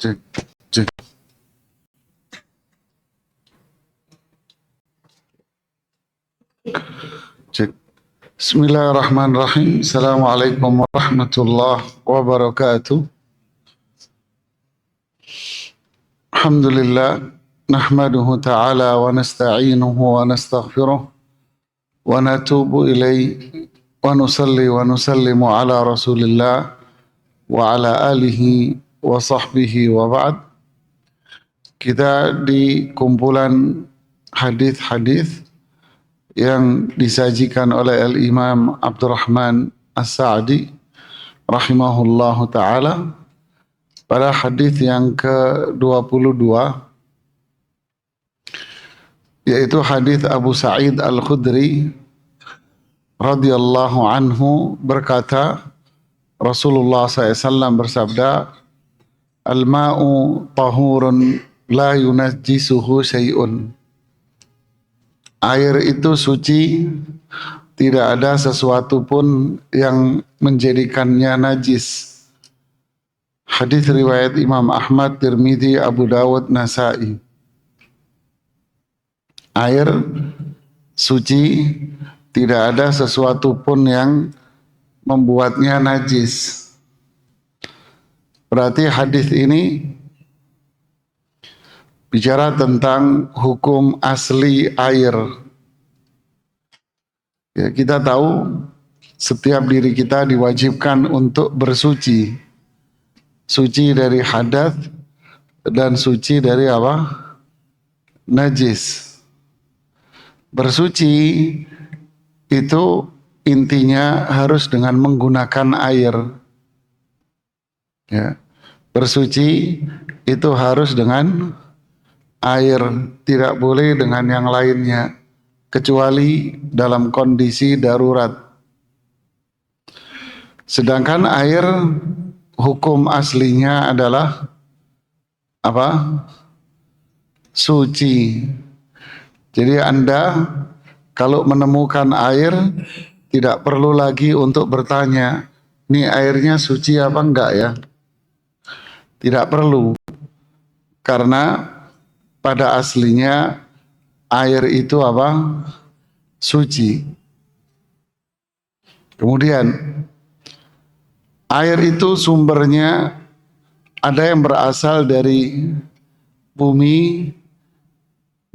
Cek, cek. Cek. Bismillahirrahmanirrahim. Assalamualaikum warahmatullahi wabarakatuh. Alhamdulillah. Nahmaduhu ta'ala wa nasta'inuhu wa nastaghfiruh. Wa natubu ilaih. Wa nusalli wa nusallimu ala rasulillah. Wa ala alihi wa sahbihi wa ba'd. Kita di kumpulan hadis-hadis yang disajikan oleh Al-Imam Abdurrahman As-Sa'di rahimahullahu ta'ala pada hadis yang ke-22, yaitu hadis Abu Sa'id Al-Khudri radhiyallahu anhu berkata, Rasulullah SAW bersabda, "Al-ma'u tahurun la yunajjisuhu syai'un." Air itu suci, tidak ada sesuatu pun yang menjadikannya najis. Hadis riwayat Imam Ahmad, Tirmidzi, Abu Dawud, Nasa'i. Air suci, tidak ada sesuatu pun yang membuatnya najis. Berarti hadis ini bicara tentang hukum asli air. Ya, kita tahu setiap diri kita diwajibkan untuk bersuci. Suci dari hadas dan suci dari apa? Najis. Bersuci itu intinya harus dengan menggunakan air. Ya. Bersuci itu harus dengan air, tidak boleh dengan yang lainnya, kecuali dalam kondisi darurat. Sedangkan air hukum aslinya adalah apa? Suci. Jadi Anda kalau menemukan air tidak perlu lagi untuk bertanya, ini airnya suci apa enggak ya? Tidak perlu. Karena pada aslinya air itu apa? Suci. Kemudian air itu sumbernya ada yang berasal dari bumi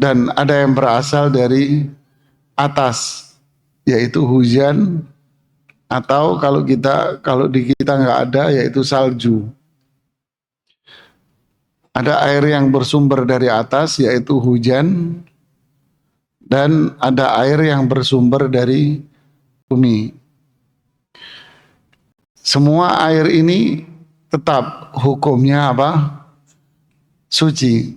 dan ada yang berasal dari atas, yaitu hujan, atau kalau di kita nggak ada, yaitu salju. Ada air yang bersumber dari atas, yaitu hujan, dan ada air yang bersumber dari bumi. Semua air ini tetap hukumnya apa? Suci.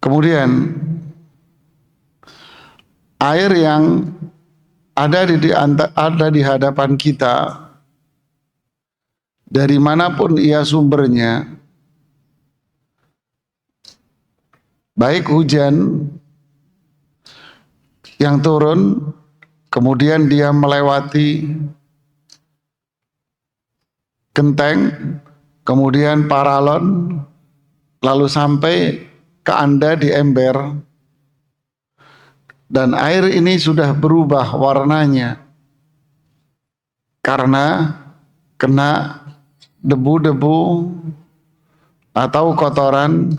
Kemudian air yang ada di hadapan kita, dari manapun ia sumbernya, baik hujan yang turun, kemudian dia melewati genteng, kemudian paralon, lalu sampai ke Anda di ember, dan air ini sudah berubah warnanya karena kena debu-debu atau kotoran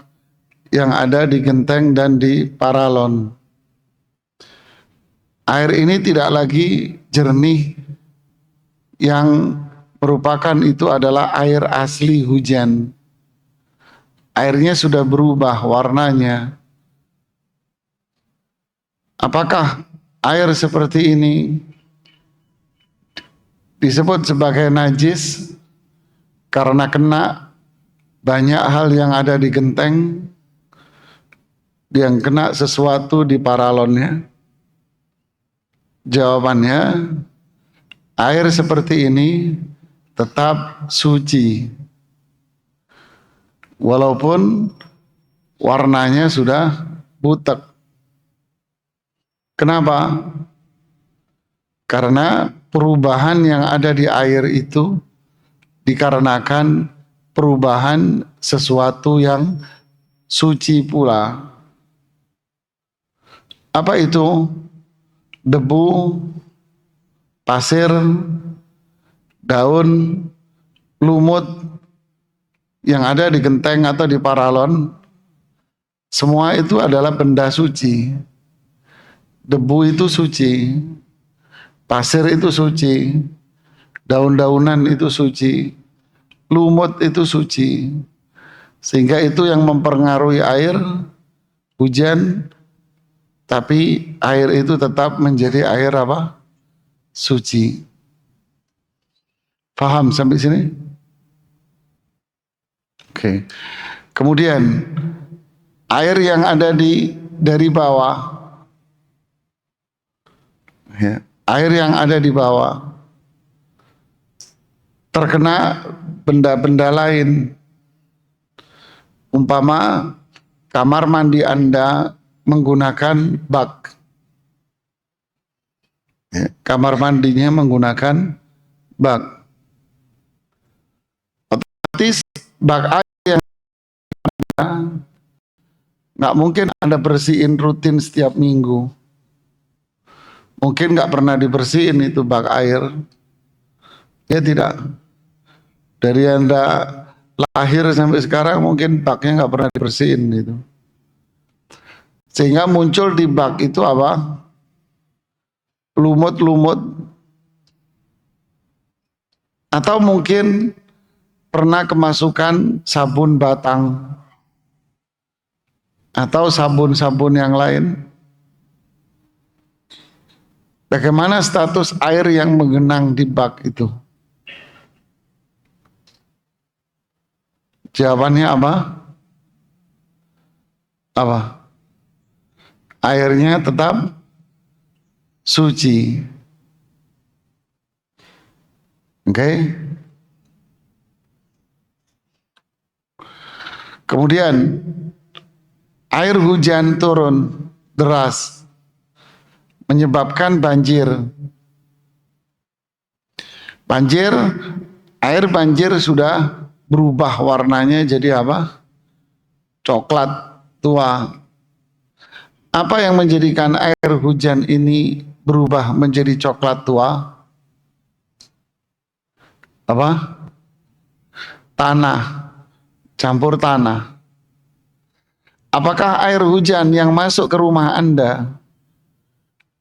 yang ada di genteng dan di paralon. Air ini tidak lagi jernih yang merupakan itu adalah air asli hujan. Airnya sudah berubah warnanya. Apakah air seperti ini disebut sebagai najis karena kena banyak hal yang ada di genteng, yang kena sesuatu di paralonnya? Jawabannya, air seperti ini tetap suci, walaupun warnanya sudah butek. Kenapa? Karena perubahan yang ada di air itu dikarenakan perubahan sesuatu yang suci pula. Apa itu? Debu, pasir, daun, lumut yang ada di genteng atau di paralon, semua itu adalah benda suci. Debu itu suci, pasir itu suci, daun-daunan itu suci, lumut itu suci. Sehingga itu yang mempengaruhi air, hujan, tapi air itu tetap menjadi air apa? Suci. Paham sampai sini? Oke. Kemudian air yang ada dari bawah, ya, air yang ada di bawah terkena benda-benda lain. Umpama kamar mandi Anda menggunakan bak, ya, kamar mandinya menggunakan bak, otomatis bak air yang nggak mungkin Anda bersihin rutin setiap minggu. Mungkin nggak pernah dibersihin itu bak air. Ya tidak. Dari Anda lahir sampai sekarang mungkin baknya nggak pernah dibersihin gitu. Sehingga muncul di bak itu apa? Lumut-lumut. Atau mungkin pernah kemasukan sabun batang atau sabun-sabun yang lain. Bagaimana status air yang menggenang di bak itu? Jawabannya apa? Apa? Airnya tetap suci. Oke? Kemudian air hujan turun deras menyebabkan banjir. Air banjir sudah berubah warnanya jadi apa? Coklat tua. Apa yang menjadikan air hujan ini berubah menjadi coklat tua? Apa? Tanah, campur tanah. Apakah air hujan yang masuk ke rumah Anda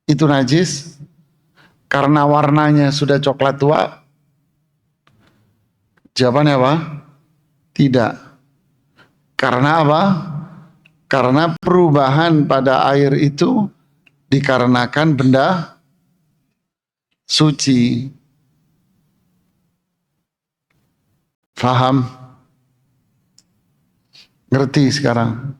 itu najis karena warnanya sudah coklat tua? Jawabannya apa? Tidak. Karena apa? Karena perubahan pada air itu dikarenakan benda suci. Faham? Ngerti sekarang?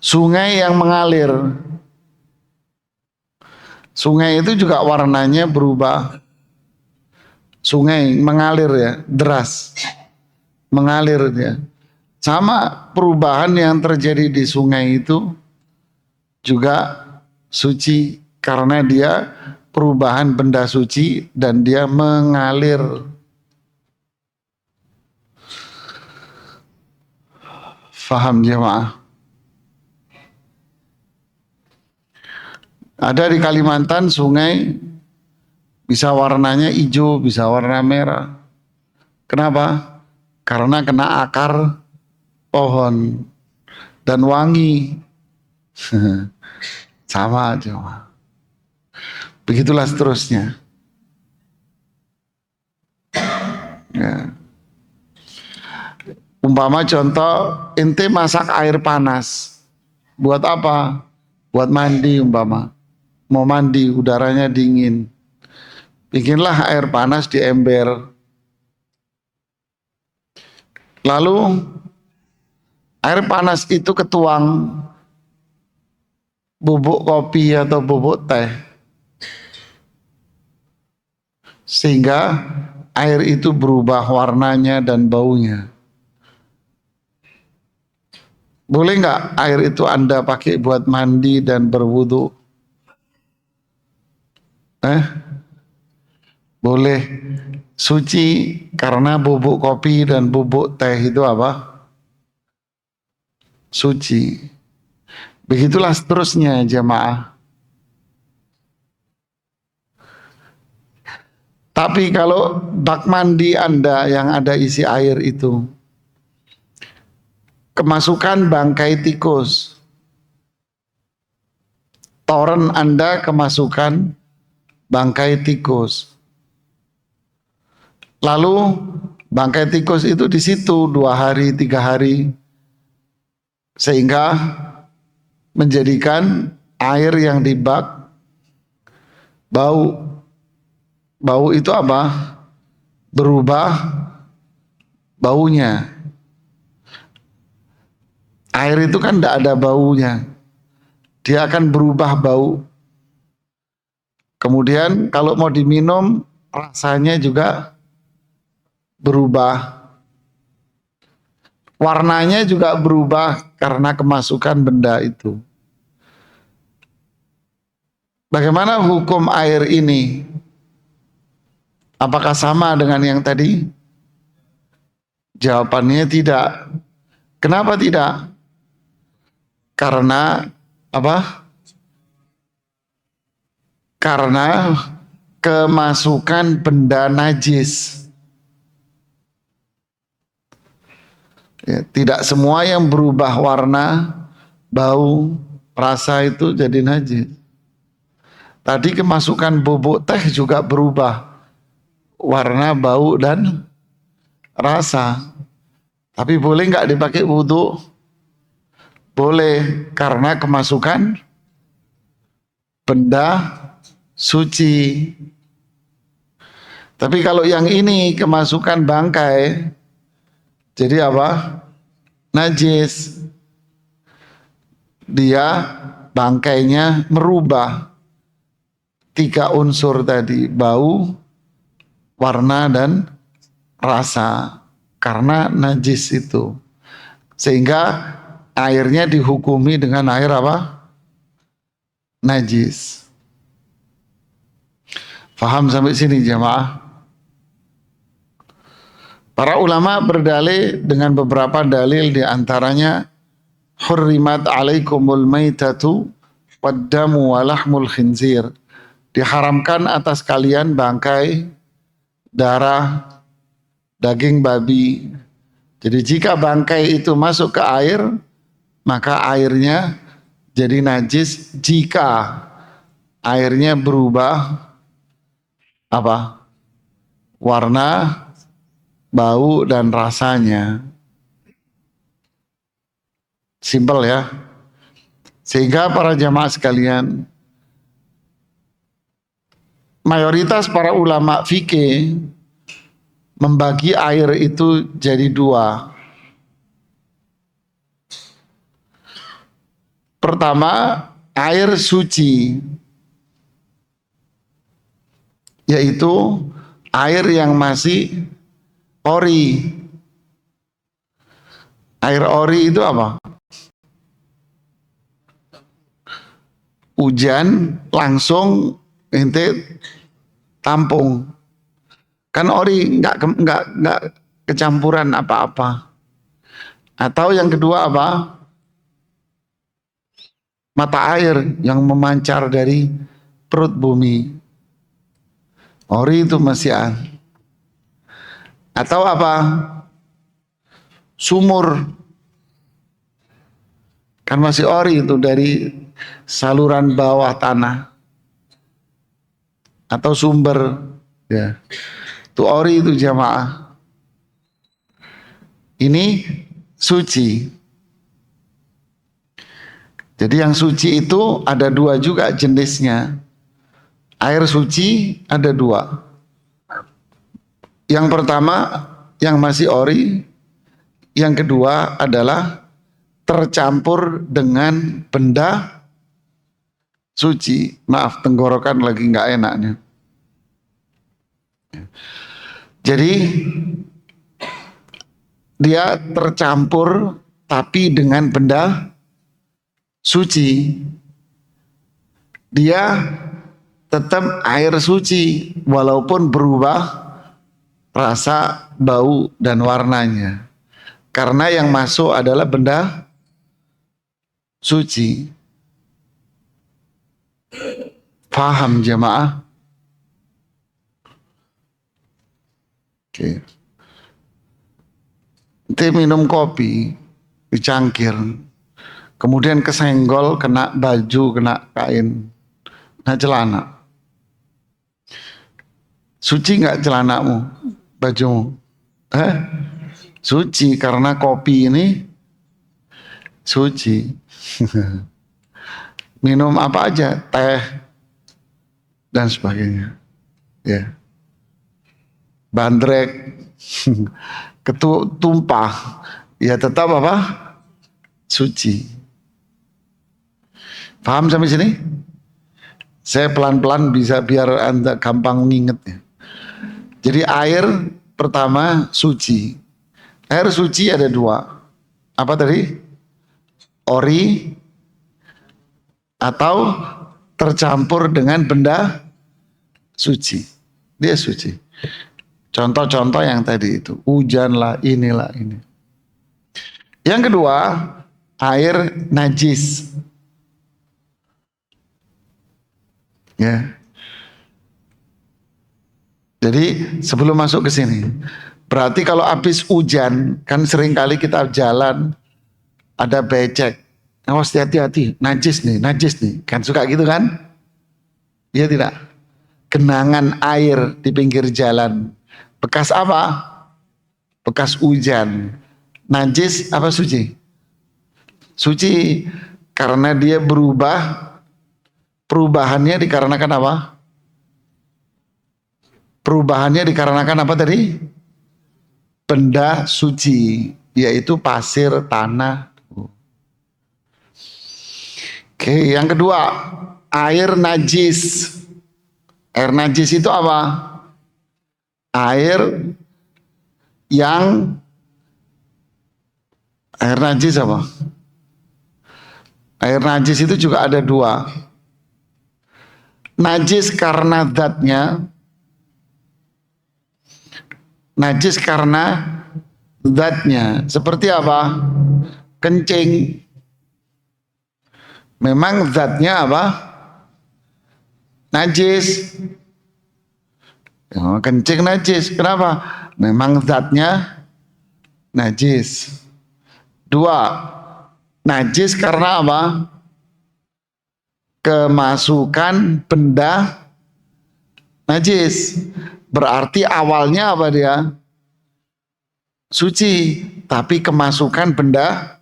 Sungai yang mengalir. Sungai itu juga warnanya berubah. Sungai mengalir ya, deras. Mengalir ya. Sama perubahan yang terjadi di sungai itu juga suci karena dia perubahan benda suci dan dia mengalir. Faham jemaah? Ada di Kalimantan sungai bisa warnanya hijau, bisa warna merah. Kenapa? Karena kena akar pohon dan wangi. Sama aja. Begitulah seterusnya. Ya. Umpama contoh, ente masak air panas. Buat apa? Buat mandi umpama. Mau mandi, udaranya dingin. Bikinlah air panas di ember. Lalu air panas itu ketuang bubuk kopi atau bubuk teh. Sehingga air itu berubah warnanya dan baunya. Boleh nggak air itu Anda pakai buat mandi dan berwudu? boleh suci karena bubuk kopi dan bubuk teh itu apa? Suci. Begitulah seterusnya jemaah. Tapi kalau bak mandi Anda yang ada isi air itu kemasukan bangkai tikus, toren Anda kemasukan bangkai tikus, lalu bangkai tikus itu di situ 2 hari 3 hari, sehingga menjadikan air yang di bak bau. Bau itu apa? Berubah baunya. Air itu kan tidak ada baunya, dia akan berubah bau. Kemudian kalau mau diminum rasanya juga berubah, warnanya juga berubah karena kemasukan benda itu. Bagaimana hukum air ini? Apakah sama dengan yang tadi? Jawabannya tidak. Kenapa tidak? Karena apa? Karena kemasukan benda najis. Ya, tidak semua yang berubah warna, bau, rasa itu jadi najis. Tadi kemasukan bubuk teh juga berubah warna, bau, dan rasa. Tapi boleh nggak dipakai wudhu? Boleh, karena kemasukan benda suci. Tapi kalau yang ini kemasukan bangkai, jadi apa? Najis. Dia bangkainya merubah 3 unsur tadi, bau, warna, dan rasa, karena najis itu. Sehingga airnya dihukumi dengan air apa? Najis. Paham sampai sini jemaah? Para ulama berdalil dengan beberapa dalil, diantaranya hurrimat alaikumul maitatu waddamu walahmul khinzir. Diharamkan atas kalian bangkai, darah, daging babi. Jadi jika bangkai itu masuk ke air, maka airnya jadi najis jika airnya berubah apa? Warna, bau, dan rasanya. Simpel ya. Sehingga para jamaah sekalian, mayoritas para ulama fikih membagi air itu jadi 2. Pertama, air suci, yaitu air yang masih ori. Air ori itu apa? Hujan langsung ente tampung, kan ori, nggak kecampuran apa-apa. Atau yang kedua apa? Mata air yang memancar dari perut bumi, ori itu masih atau apa? Sumur, kan masih ori itu dari saluran bawah tanah atau sumber ya, itu ori itu jamaah. Ini suci. Jadi yang suci itu ada 2 juga jenisnya. Air suci ada 2. Yang pertama yang masih ori, yang kedua adalah tercampur dengan benda suci. Maaf, tenggorokan lagi nggak enaknya. Jadi dia tercampur tapi dengan benda suci. Dia tetap air suci walaupun berubah rasa, bau, dan warnanya. Karena yang masuk adalah benda suci. Paham jemaah? Oke. Kita minum kopi di cangkir, kemudian kesenggol, kena baju, kena kain, kena celana. Suci nggak celanamu, bajumu? Suci, karena kopi ini suci. Minum apa aja, teh dan sebagainya, ya, bandrek, tumpah, ya tetap apa? Suci. Paham sampai sini? Saya pelan-pelan bisa biar Anda gampang ngingetnya. Jadi air pertama suci. Air suci ada dua. Apa tadi? Ori atau tercampur dengan benda suci. Dia suci. Contoh-contoh yang tadi itu. Hujan lah, inilah, ini. Yang kedua, air najis. Ya. Jadi sebelum masuk ke sini, berarti kalau habis hujan, kan sering kali kita jalan ada becek, awas hati-hati, najis nih, kan suka gitu kan? Iya tidak? Genangan air di pinggir jalan, bekas apa? Bekas hujan. Najis apa suci? Suci, karena dia berubah. Perubahannya dikarenakan apa? Perubahannya dikarenakan apa tadi? Benda suci, yaitu pasir, tanah. Oke, yang kedua, air najis. Air najis itu apa? Air najis apa? Air najis itu juga ada dua. Najis karena zatnya, najis karena zatnya. Seperti apa? Kencing. Memang zatnya apa? Najis. Kencing najis. Kenapa? Memang zatnya najis. Dua, najis karena apa? Kemasukan benda najis. Berarti awalnya apa dia? Suci, tapi kemasukan benda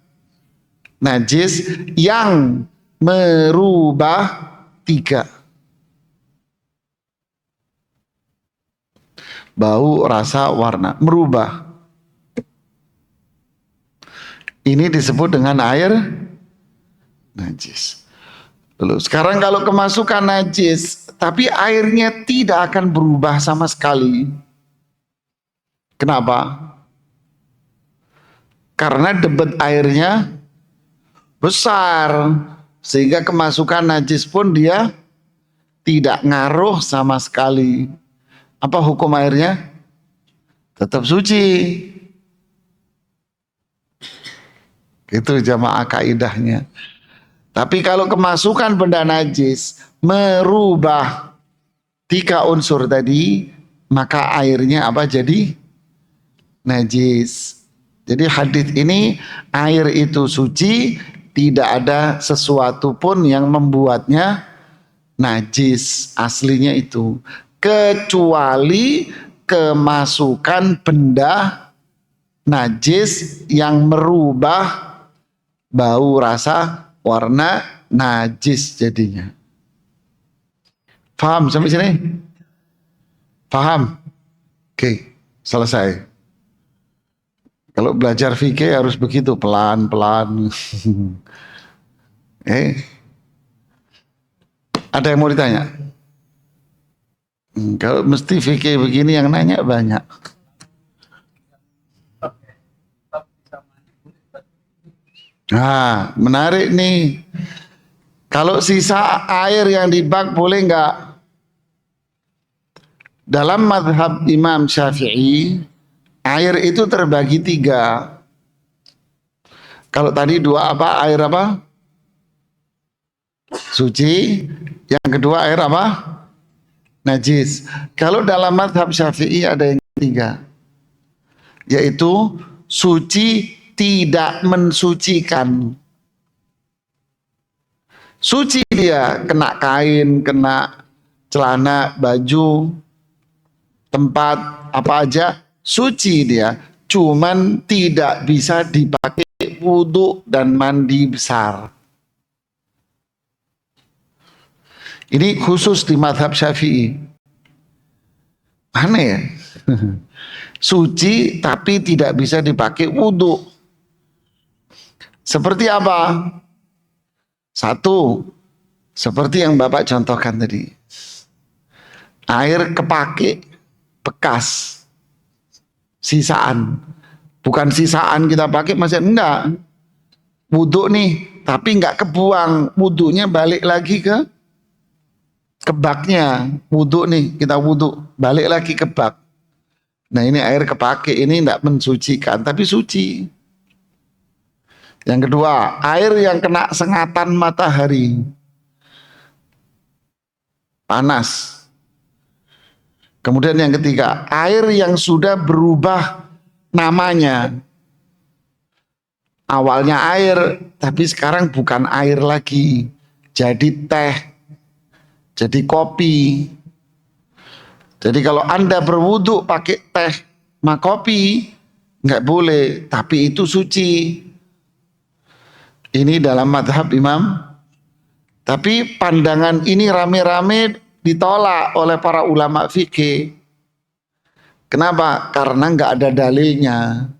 najis yang merubah tiga. Bau, rasa, warna, merubah. Ini disebut dengan air najis. Lalu sekarang kalau kemasukan najis, tapi airnya tidak akan berubah sama sekali. Kenapa? Karena debit airnya besar, sehingga kemasukan najis pun dia tidak ngaruh sama sekali. Apa hukum airnya? Tetap suci. Itu jamaah kaidahnya. Tapi kalau kemasukan benda najis merubah tiga unsur tadi, maka airnya apa? Jadi najis. Jadi hadits ini, air itu suci, tidak ada sesuatu pun yang membuatnya najis aslinya itu, kecuali kemasukan benda najis yang merubah bau, rasa, warna, najis jadinya. Paham sampai sini? Paham? Oke, selesai. Kalau belajar fikih harus begitu, pelan-pelan. Ada yang mau ditanya? Kalau mesti fikih begini yang nanya banyak. Nah, menarik nih. Kalau sisa air yang di bak boleh nggak? Dalam mazhab Imam Syafi'i, air itu terbagi tiga. Kalau tadi dua apa? Air apa? Suci. Yang kedua air apa? Najis. Kalau dalam mazhab Syafi'i ada yang ketiga, yaitu suci tidak mensucikan. Suci dia, kena kain, kena celana, baju, tempat apa aja, suci dia. Cuman tidak bisa dipakai wudhu dan mandi besar. Ini khusus di madhab Syafi'i. Aneh ya? Suci tapi tidak bisa dipakai wudhu. Seperti apa? Satu, seperti yang Bapak contohkan tadi. Air kepake bekas, sisaan. Bukan sisaan kita pakai masih enggak. Wudhu nih, tapi enggak kebuang. Wudhunya balik lagi ke baknya. Wudhu nih, kita wudhu, balik lagi ke bak. Nah ini air kepake, ini enggak mensucikan, tapi suci. Yang kedua, air yang kena sengatan matahari, panas. Kemudian yang ketiga, air yang sudah berubah namanya. Awalnya air, tapi sekarang bukan air lagi. Jadi teh, jadi kopi. Jadi kalau Anda berwudu pakai teh sama kopi, nggak boleh, tapi itu suci. Ini dalam madhab Imam. Tapi pandangan ini rame-rame ditolak oleh para ulama fikih. Kenapa? Karena nggak ada dalilnya.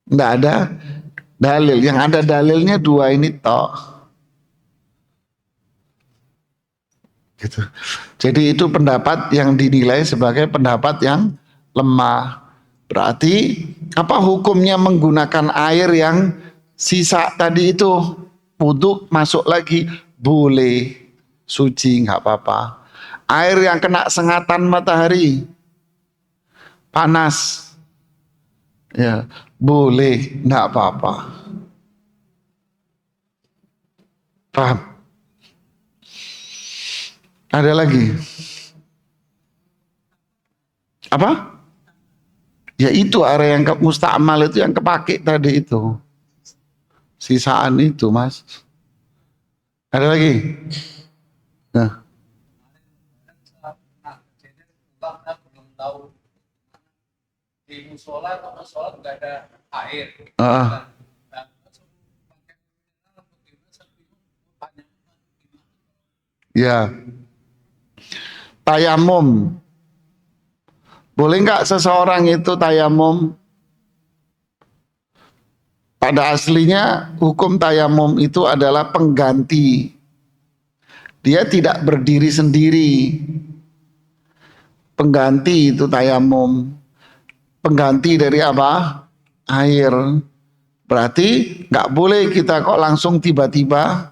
Nggak ada dalil. Yang ada dalilnya dua ini toh. Gitu. Jadi itu pendapat yang dinilai sebagai pendapat yang lemah. Berarti apa hukumnya menggunakan air yang sisa tadi itu? Wudhu masuk lagi boleh, suci nggak apa-apa. Air yang kena sengatan matahari panas, ya boleh, nggak apa-apa. Paham? Ada lagi? Apa? Ya itu area yang mustakmal itu yang kepake tadi itu. Sisaan itu, Mas. Ada lagi? Nah. Belum tahu di musola nggak ada air. Ya. Tayamum. Boleh nggak seseorang itu tayamum? Pada aslinya hukum tayamum itu adalah pengganti. Dia tidak berdiri sendiri. Pengganti itu tayamum. Pengganti dari apa? Air. Berarti nggak boleh kita kok langsung tiba-tiba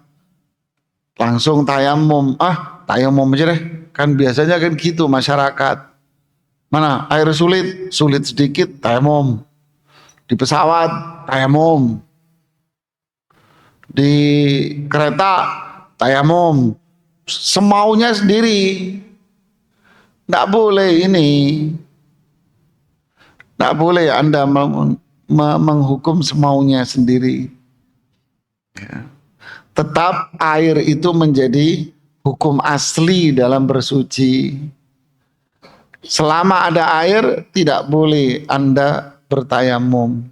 langsung tayamum. Tayamum aja deh. Kan biasanya kan gitu masyarakat. Mana air sulit sedikit tayamum. Di pesawat tayamum. Di kereta tayamum. Semaunya sendiri. Nggak boleh ini. Nggak boleh Anda menghukum semaunya sendiri. Ya. Tetap air itu menjadi hukum asli dalam bersuci. Selama ada air, tidak boleh Anda bertayamum.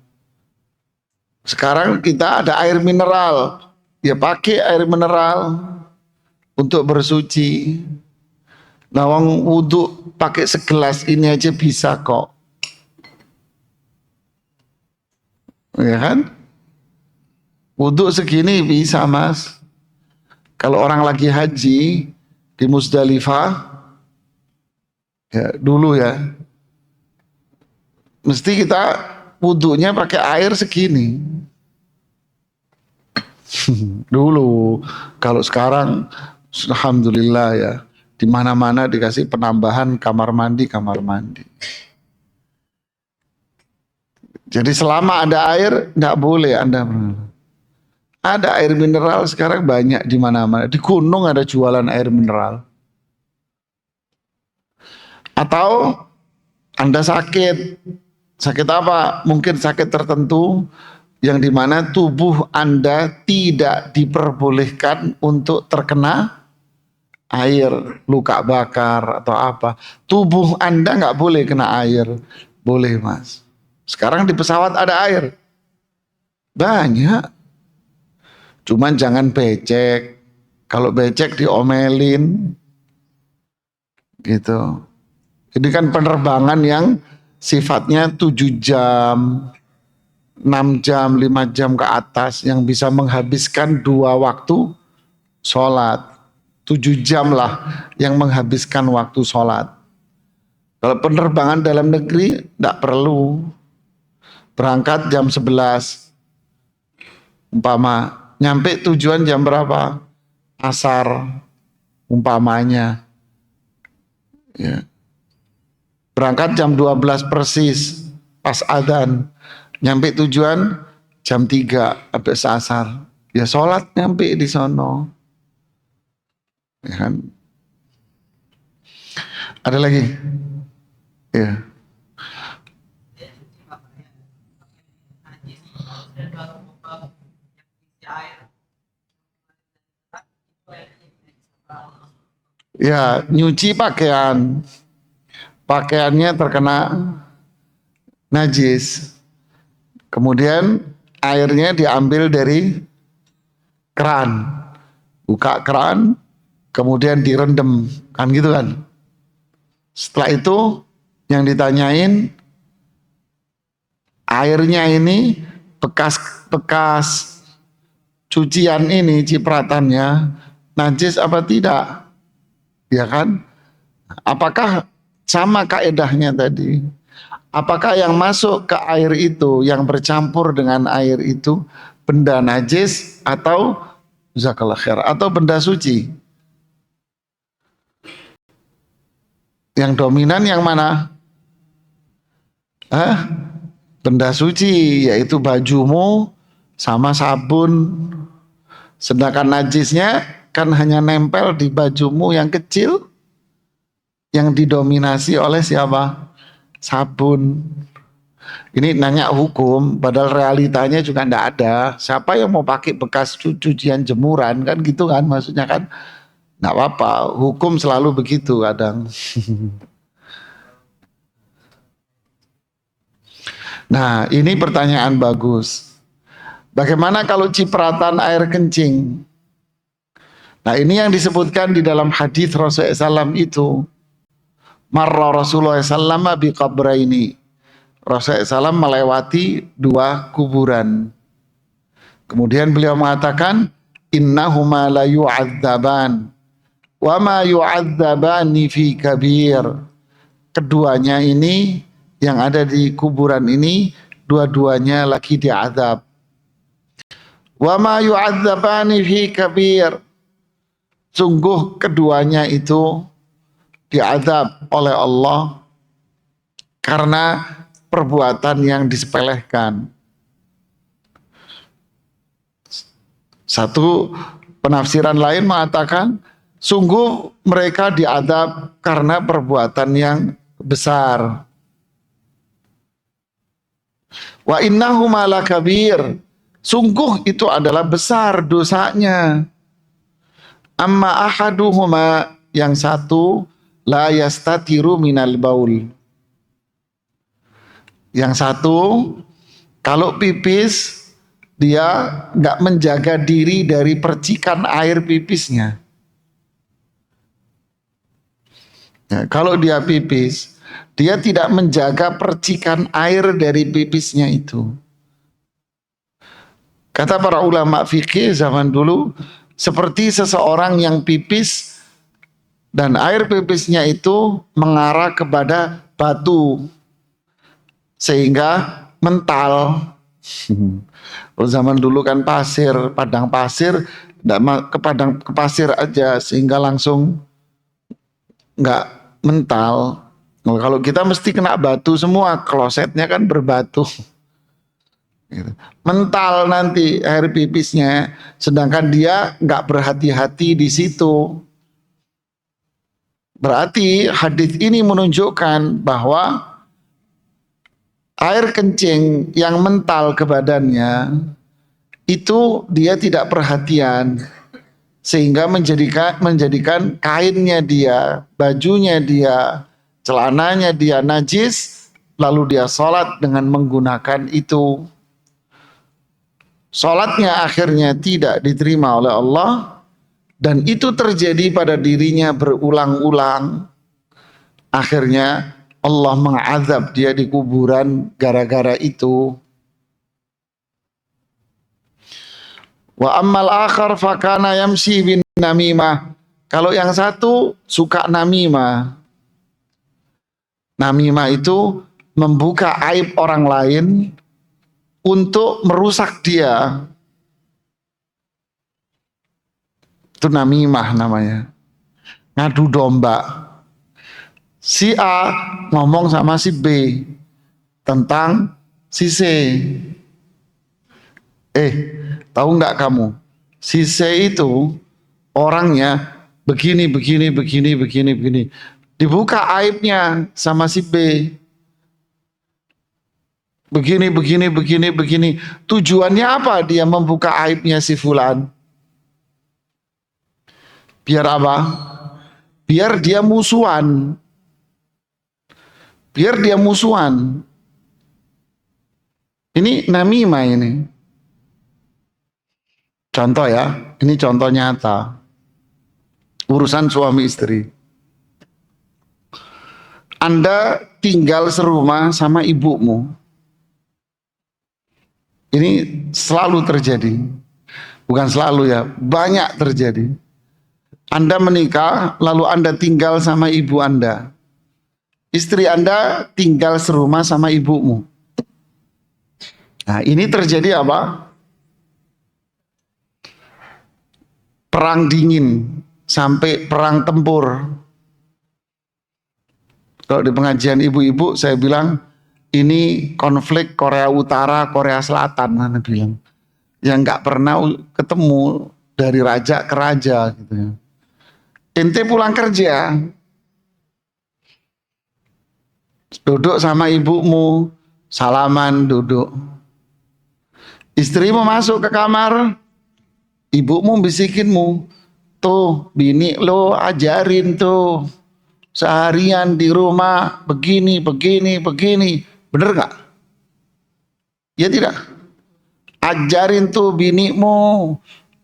Sekarang kita ada air mineral. Ya pakai air mineral untuk bersuci. Nah, wong wudhu pakai segelas ini aja bisa kok. Ya kan? Wudhu segini bisa, Mas. Kalau orang lagi haji di Musdalifah, ya dulu ya, mesti kita wudhunya pakai air segini. Dulu, kalau sekarang alhamdulillah ya, Di mana-mana dikasih penambahan kamar mandi. Jadi selama ada air, nggak boleh Anda. Ada air mineral sekarang banyak di mana-mana. Di gunung ada jualan air mineral. Atau Anda sakit. Sakit apa? Mungkin sakit tertentu yang dimana tubuh Anda tidak diperbolehkan untuk terkena air, luka bakar atau apa. Tubuh Anda nggak boleh kena air. Boleh Mas. Sekarang di pesawat ada air. Banyak. Cuman jangan becek. Kalau becek diomelin. Gitu. Ini kan penerbangan yang sifatnya 7 jam, 6 jam, 5 jam ke atas yang bisa menghabiskan 2 waktu sholat. 7 jam lah yang menghabiskan waktu sholat. Kalau penerbangan dalam negeri tidak perlu. Berangkat jam 11. Umpama nyampe tujuan jam berapa? Asar umpamanya. Ya. Berangkat jam 12 persis pas adzan. Nyampe tujuan jam 3 habis asar. Ya sholat nyampe di sono. Ya kan? Ada lagi? Ya. Ya, nyuci pakaian. Pakaiannya terkena najis. Kemudian airnya diambil dari keran. Buka keran, kemudian direndam. Kan gitu kan. Setelah itu yang ditanyain, airnya ini bekas cucian ini, cipratannya najis apa tidak? Ya kan? Apakah sama kaedahnya tadi? Apakah yang masuk ke air itu, yang bercampur dengan air itu benda najis atau zakallah khair, atau benda suci? Yang dominan yang mana? Benda suci, yaitu bajumu sama sabun. Sedangkan najisnya kan hanya nempel di bajumu yang kecil, yang didominasi oleh siapa? Sabun. Ini nanya hukum, padahal realitanya juga enggak ada. Siapa yang mau pakai bekas cucian jemuran, kan gitu kan maksudnya kan? Enggak apa-apa, hukum selalu begitu kadang. Nah, ini pertanyaan bagus. Bagaimana kalau cipratan air kencing? Nah, ini yang disebutkan di dalam hadis Rasulullah SAW itu. Marra Rasulullah SAW biqabraini. Rasulullah SAW melewati 2 kuburan. Kemudian beliau mengatakan, innahuma la yu'adzaban wa ma yu'adzabani fi kabir. Keduanya ini yang ada di kuburan ini, dua-duanya lagi diazab. Wa ma yu'adzabani fi kabir. Sungguh keduanya itu diazab oleh Allah karena perbuatan yang disepelehkan. Satu penafsiran lain mengatakan, sungguh mereka diazab karena perbuatan yang besar. Wa innahuma lakabir. Sungguh itu adalah besar dosanya. Amma ahaduhuma, yang satu, la yastatiru minal baul. Yang satu, kalau pipis, dia nggak menjaga diri dari percikan air pipisnya. Ya, kalau dia pipis, dia tidak menjaga percikan air dari pipisnya itu. Kata para ulama fikih zaman dulu, seperti seseorang yang pipis dan air pipisnya itu mengarah kepada batu sehingga mental. Kalau zaman dulu kan pasir, padang pasir, ke pasir aja sehingga langsung nggak mental. Kalau kita mesti kena batu semua, klosetnya kan berbatu. Gitu. Mental nanti air pipisnya, sedangkan dia nggak berhati-hati di situ. Berarti hadis ini menunjukkan bahwa air kencing yang mental ke badannya itu dia tidak perhatian sehingga menjadikan kainnya dia, bajunya dia, celananya dia najis, lalu dia sholat dengan menggunakan itu. Sholatnya akhirnya tidak diterima oleh Allah, dan itu terjadi pada dirinya berulang-ulang. Akhirnya Allah mengazab dia di kuburan gara-gara itu. Wa ammal akhar fakana yamshi bin namimah. Kalau yang satu suka namimah. Namimah itu membuka aib orang lain untuk merusak dia. Itu namimah namanya. Ngadu domba. Si A ngomong sama si B tentang si C. Tahu nggak kamu? Si C itu orangnya begini. Dibuka aibnya sama si B. Begini. Tujuannya apa dia membuka aibnya si fulan? Biar apa? Biar dia musuhan. Ini namimah ini. Contoh ya, ini contoh nyata. Urusan suami istri. Anda tinggal serumah sama ibumu. Ini selalu terjadi. Bukan selalu ya, banyak terjadi. Anda menikah, lalu Anda tinggal sama ibu Anda. Istri Anda tinggal serumah sama ibumu. Nah, ini terjadi apa? Perang dingin sampai perang tempur. Kalau di pengajian ibu-ibu saya bilang ini konflik Korea Utara, Korea Selatan, Anda bilang. Yang nggak pernah ketemu dari raja ke raja gitu ya. Ente pulang kerja, duduk sama ibumu, salaman duduk. Istrimu masuk ke kamar, ibumu bisikinmu, tuh bini lo ajarin tuh seharian di rumah begini. Bener gak? Ya tidak? Ajarin tuh binimu,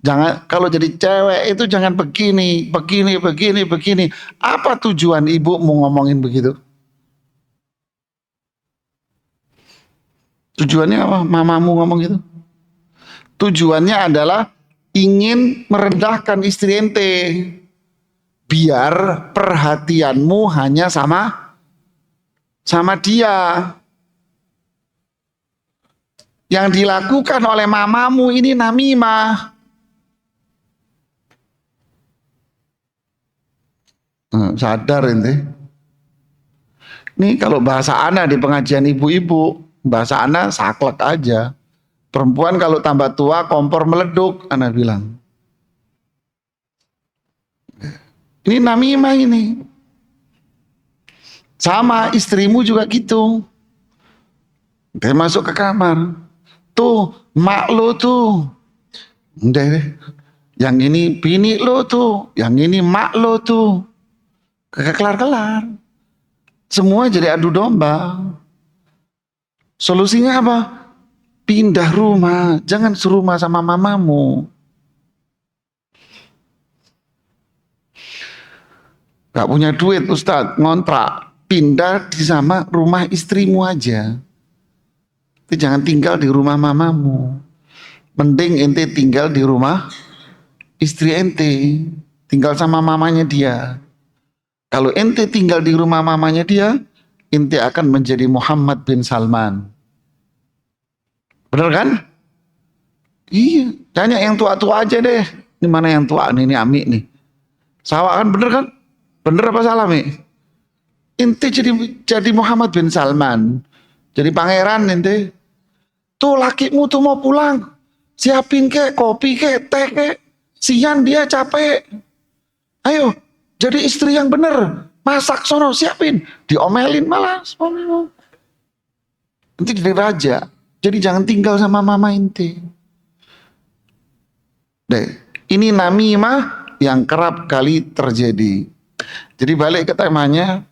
jangan kalau jadi cewek itu jangan begini. Apa tujuan ibumu ngomongin begitu? Tujuannya apa? Mamamu ngomong gitu? Tujuannya adalah ingin merendahkan istri ente. Biar perhatianmu hanya sama dia. Yang dilakukan oleh mamamu ini namimah. Sadar ente. Ini kalau bahasa ana di pengajian ibu-ibu, bahasa ana saklek aja. Perempuan kalau tambah tua kompor meleduk, ana bilang. Ini namimah ini. Sama istrimu juga gitu. Dia masuk ke kamar. Tuh, mak lo tuh. Udah deh. Yang ini bini lo tuh. Yang ini mak lo tuh. Kagak kelar-kelar. Semua jadi adu domba. Solusinya apa? Pindah rumah. Jangan serumah sama mamamu. Gak punya duit Ustadz, ngontrak. Pindah di sama rumah istrimu aja. Tapi jangan tinggal di rumah mamamu. Mending ente tinggal di rumah istri ente. Tinggal sama mamanya dia. Kalau ente tinggal di rumah mamanya dia, ente akan menjadi Muhammad bin Salman. Bener kan? Iya, tanya yang tua-tua aja deh. Ini mana yang tua nih, ini Ami nih. Sawah kan bener kan? Bener apa salah, Mi? Inti jadi Muhammad bin Salman, jadi pangeran inti. Tuh lakimu tuh mau pulang, siapin ke kopi ke teh ke, siang dia capek. Ayo, jadi istri yang bener, masak sono siapin, diomelin malah. Nanti jadi raja, jadi jangan tinggal sama mama inti. Deh, ini namimah yang kerap kali terjadi. Jadi balik ke temanya,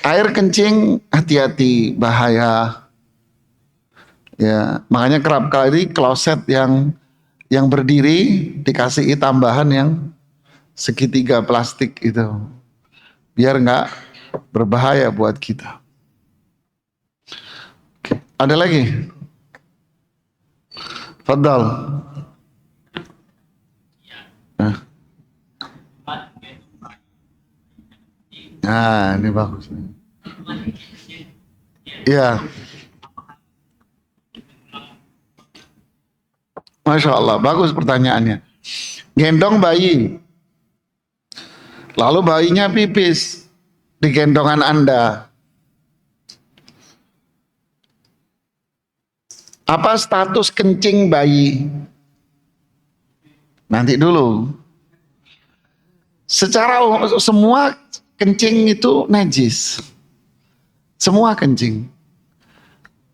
air kencing hati-hati bahaya. Ya, makanya kerap kali kloset yang berdiri dikasih tambahan yang segitiga plastik itu, biar nggak berbahaya buat kita. Oke, ada lagi? Fadal. Nah, ini bagus. Ya, Masya Allah, bagus pertanyaannya. Gendong bayi, lalu bayinya pipis di gendongan Anda. Apa status kencing bayi? Nanti dulu. Secara semua kencing itu najis. Semua kencing.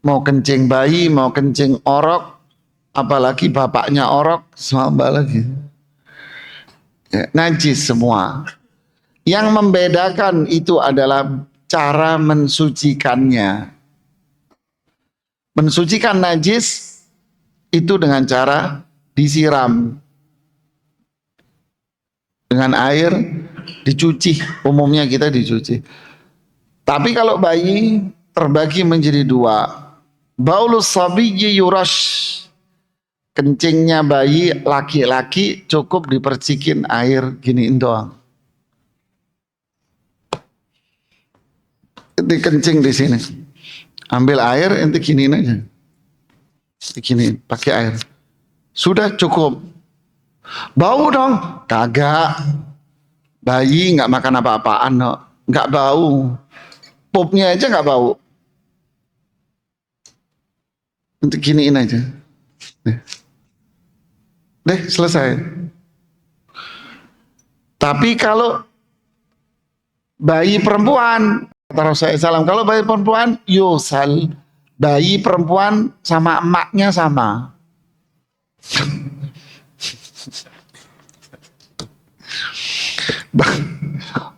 Mau kencing bayi, mau kencing orok, apalagi bapaknya orok, sama lagi. Ya, najis semua. Yang membedakan itu adalah cara mensucikannya. Mensucikan najis itu dengan cara disiram dengan air, dicuci. Umumnya kita dicuci. Tapi kalau bayi terbagi menjadi dua. Baulus sabiyyi yurash. Kencingnya bayi laki-laki cukup dipercikin air giniin doang. Dikencing di sini. Ambil air, ente giniin aja. Giniin, pakai air. Sudah cukup. Bau dong? Kagak. Bayi nggak makan apa-apaan, no. Nggak bau. Pupnya aja nggak bau. Ente giniin aja. Deh, selesai. Tapi kalau bayi perempuan, kata Rasulullah SAW, kalau bayi perempuan, yusal, bayi perempuan sama emaknya sama.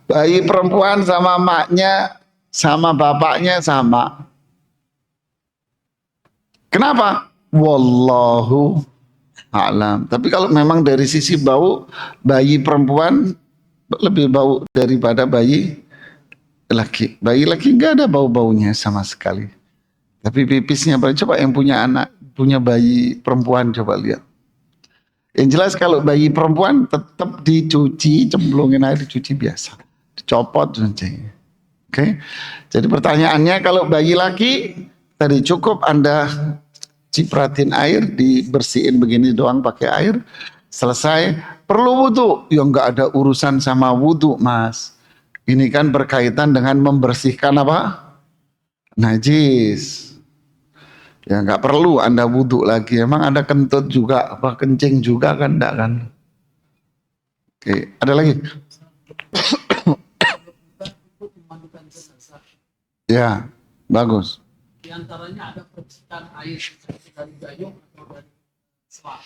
Bayi perempuan sama emaknya, sama bapaknya sama. Kenapa? Wallahu a'lam. Tapi kalau memang dari sisi bau, bayi perempuan lebih bau daripada bayi laki. Bayi laki nggak ada bau-baunya sama sekali. Tapi pipisnya, coba yang punya anak, punya bayi perempuan, coba lihat. Yang jelas kalau bayi perempuan tetap dicuci, cemplungin air, dicuci biasa. Dicopot. Oke. Jadi pertanyaannya, kalau bayi laki, tadi cukup Anda cipratin air, dibersihin begini doang pakai air, selesai. Perlu wudhu? Ya nggak ada urusan sama wudhu, Mas. Ini kan berkaitan dengan membersihkan apa? Najis. Ya nggak perlu Anda wudhu lagi. Emang ada kentut juga, apa kencing juga kan? Enggak kan? Oke, ada lagi? Ya, bagus. Di antaranya ada percikan air dari gayung atau dari selang.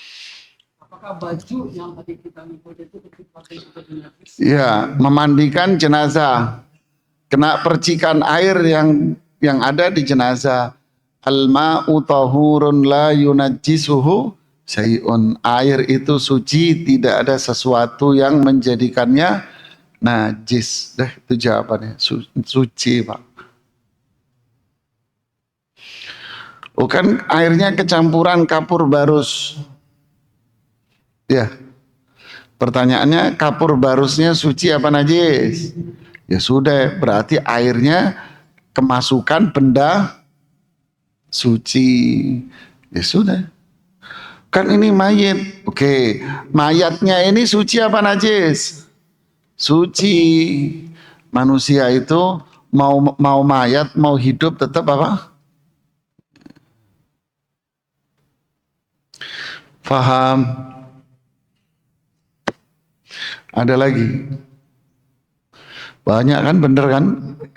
Apakah baju yang tadi kita ngikut itu pakai juga najis? Ya, memandikan jenazah. Kena percikan air yang ada di jenazah. Al-ma'u tahurun la yunajjisuhu syai'un. Air itu suci, tidak ada sesuatu yang menjadikannya najis. Itu jawabannya. Suci, Pak. Oh kan airnya kecampuran kapur barus. Ya. Pertanyaannya, kapur barusnya suci apa najis? Ya sudah, berarti airnya kemasukan benda suci. Ya sudah. Kan ini mayit. Oke, mayatnya ini suci apa najis? suci. Manusia itu mau mayat, mau hidup tetap apa? Faham? Ada lagi? Banyak kan, bener kan?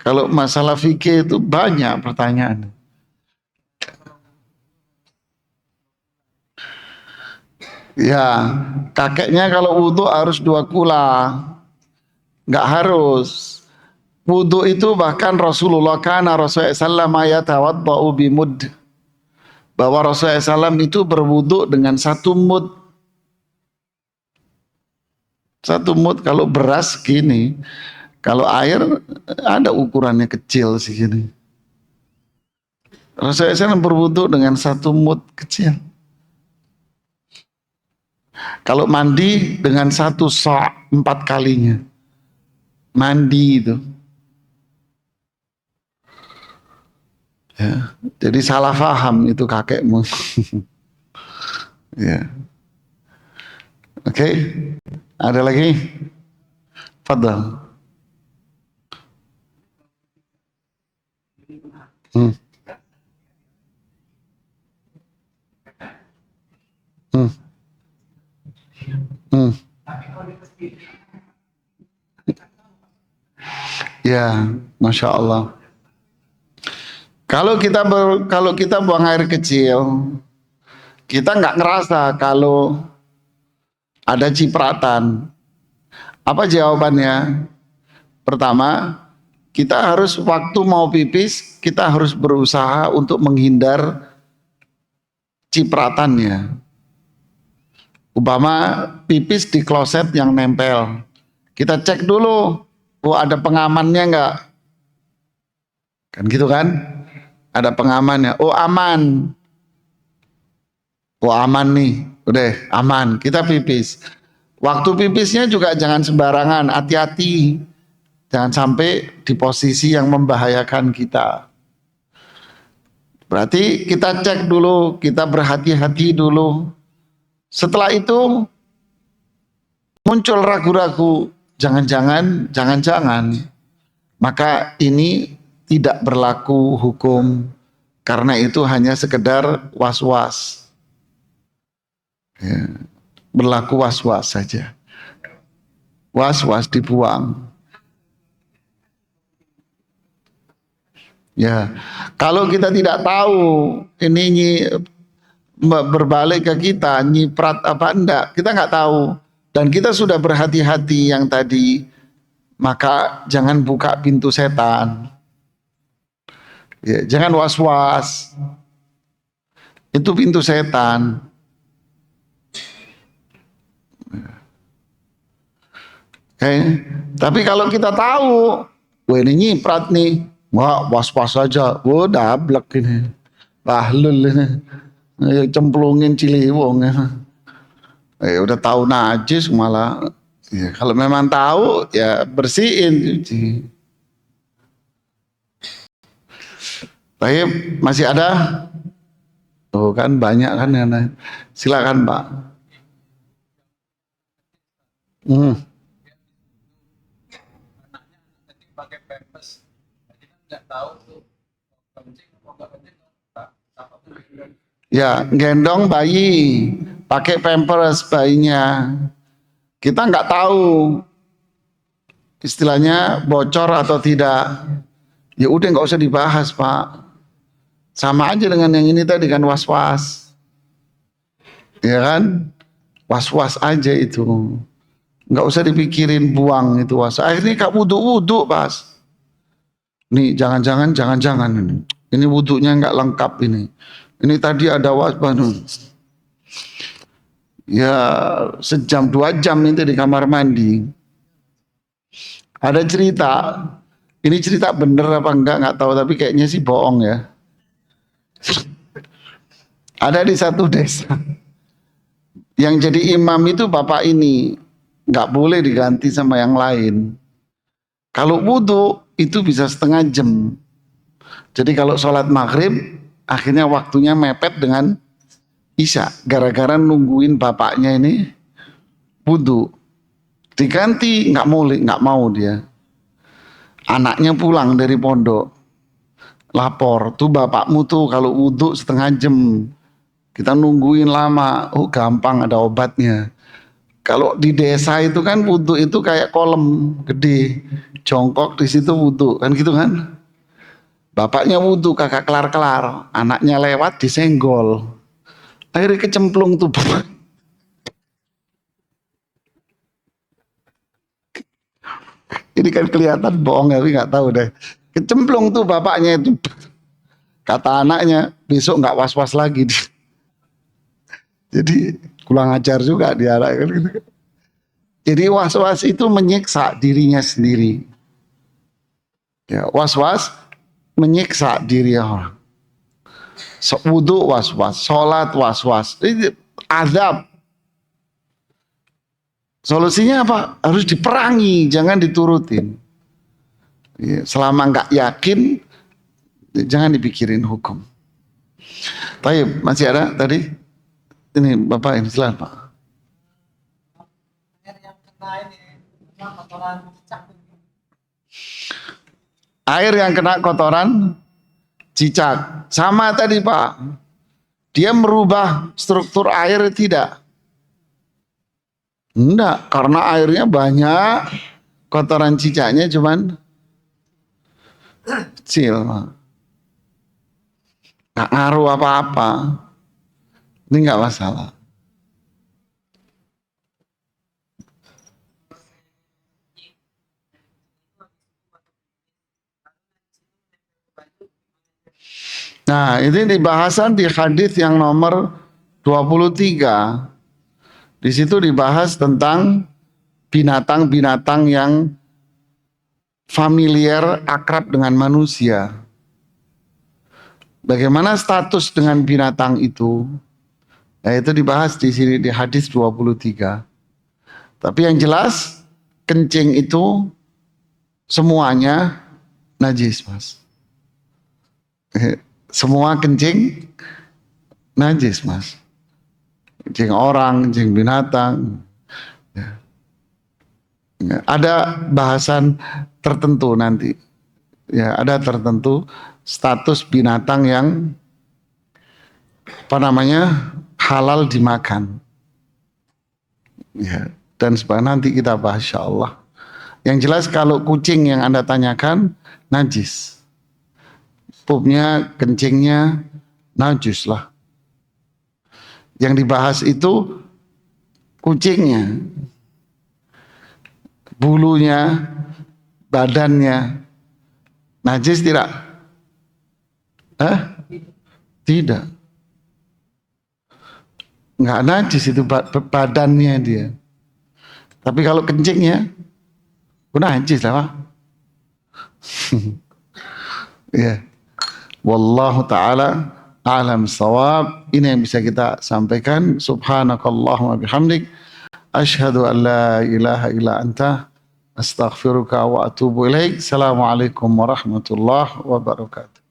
Kalau masalah fikih itu banyak pertanyaan. Ya, kakeknya kalau wudhu harus 2 kula, nggak harus. Wudhu itu bahkan Rasulullah Rasulullah SAW yatawaddau bimud, bahwa Rasulullah SAW itu berwudhu dengan 1 mud. 1 mud kalau beras gini, kalau air ada ukurannya kecil segini. Rasulullah SAW berwudhu dengan 1 mud kecil. Kalau mandi dengan 1 sa' 4 kalinya. Mandi itu. Ya, jadi salah paham itu kakekmu. Ya. Oke, ada lagi? Fadal. Hmm. Hmm. Hmm. Ya, masya Allah. Kalau kita buang air kecil, kita nggak ngerasa kalau ada cipratan. Apa jawabannya? Pertama, kita harus waktu mau pipis, kita harus berusaha untuk menghindar cipratannya. Umpama pipis di kloset yang nempel, kita cek dulu, oh ada pengamannya nggak? Kan gitu kan? Ada pengamannya, oh aman. Oh aman nih, udah aman, kita pipis. Waktu pipisnya juga jangan sembarangan, hati-hati. Jangan sampai di posisi yang membahayakan kita. Berarti kita cek dulu, kita berhati-hati dulu. Setelah itu muncul ragu-ragu, jangan-jangan, maka ini tidak berlaku hukum, karena itu hanya sekedar was-was. Ya, berlaku was-was saja. Was-was dibuang. Ya, kalau kita tidak tahu ini berbalik ke kita, nyiprat apa enggak, kita nggak tahu. Dan kita sudah berhati-hati yang tadi, maka jangan buka pintu setan. Ya, jangan was-was. Itu pintu setan. Tapi kalau kita tahu, wah ini nyiprat nih, wah was-was saja, wah dablek ini, bahlul ini, cemplungin Ciliwung. Udah tahu najis malah. Ya, kalau memang tahu ya bersihin, cuci. Tapi masih ada? Tuh kan banyak kan yang lain. Silakan Pak. Ya, gendong bayi, pakai pampers bayinya. Kita nggak tahu istilahnya bocor atau tidak. Ya udah nggak usah dibahas Pak. Sama aja dengan yang ini tadi kan, was-was. Ya kan? Was-was aja itu. Nggak usah dipikirin, buang itu was. Akhirnya kak wudhu pas. Nih jangan-jangan ini. Ini wudhunya nggak lengkap ini. Ini tadi ada was-was. Ya 1-2 jam itu di kamar mandi. Ada cerita. Ini cerita bener apa enggak nggak tahu, tapi kayaknya sih bohong ya. Ada di satu desa yang jadi imam itu bapak ini, nggak boleh diganti sama yang lain. Kalau wudhu itu bisa 1/2 jam. Jadi kalau sholat maghrib akhirnya waktunya mepet dengan isya, gara-gara nungguin bapaknya ini wudhu. Diganti, nggak mau dia. Anaknya pulang dari pondok, lapor, tuh bapakmu tuh kalau wudhu setengah jam, kita nungguin lama. Oh gampang, ada obatnya. Kalau di desa itu kan wudhu itu kayak kolam gede, jongkok di situ wudhu kan gitu kan. Bapaknya wudhu kagak kelar-kelar, anaknya lewat disenggol, akhirnya kecemplung tuh bapak. Ini kan kelihatan bohong tapi nggak tahu deh. Kecemplung tuh bapaknya itu. Kata anaknya besok nggak was-was lagi. Jadi kurang ajar juga dia anak kan gitu. Jadi was-was itu menyiksa dirinya sendiri. Ya, was-was menyiksa diri orang. Wudhu was-was, sholat was-was. Ini azab. Solusinya apa? Harus diperangi, jangan diturutin. Ya, selama nggak yakin, jangan dipikirin hukum. Baik, masih ada tadi? Ini Bapak ini silakan Pak. Air yang kena kotoran cicak. Sama tadi Pak. Dia merubah struktur air tidak? Enggak, karena airnya banyak, kotoran cicaknya cuman kecil. Nggak ngaruh apa-apa. Ini nggak masalah. Nah, ini dibahasan di hadis yang nomor 23. Di situ dibahas tentang binatang-binatang yang familiar, akrab dengan manusia. Bagaimana status dengan binatang itu? Nah, itu dibahas di sini di hadis 23. Tapi yang jelas kencing itu semuanya najis, Mas. Semua kencing najis, Mas. Kencing orang, kencing binatang. Ya. Ada bahasan tertentu nanti. Ya, ada tertentu status binatang yang apa namanya halal dimakan. Ya, dan sebagainya nanti kita bahas insyaallah. Yang jelas kalau kucing yang Anda tanyakan najis. Pupnya, kencingnya najis lah. Yang dibahas itu kucingnya, bulunya, badannya. Najis tidak? Tidak. Nggak najis itu badannya dia. Tapi kalau kencingnya, najis lah Pak. Ya. Wallahu ta'ala a'lam shawab. Ini yang bisa kita sampaikan. Subhanakallahumma bihamdik. Asyhadu an la ilaha illa anta. Astaghfiruka wa atubu ilaik. Assalamualaikum warahmatullahi wabarakatuh.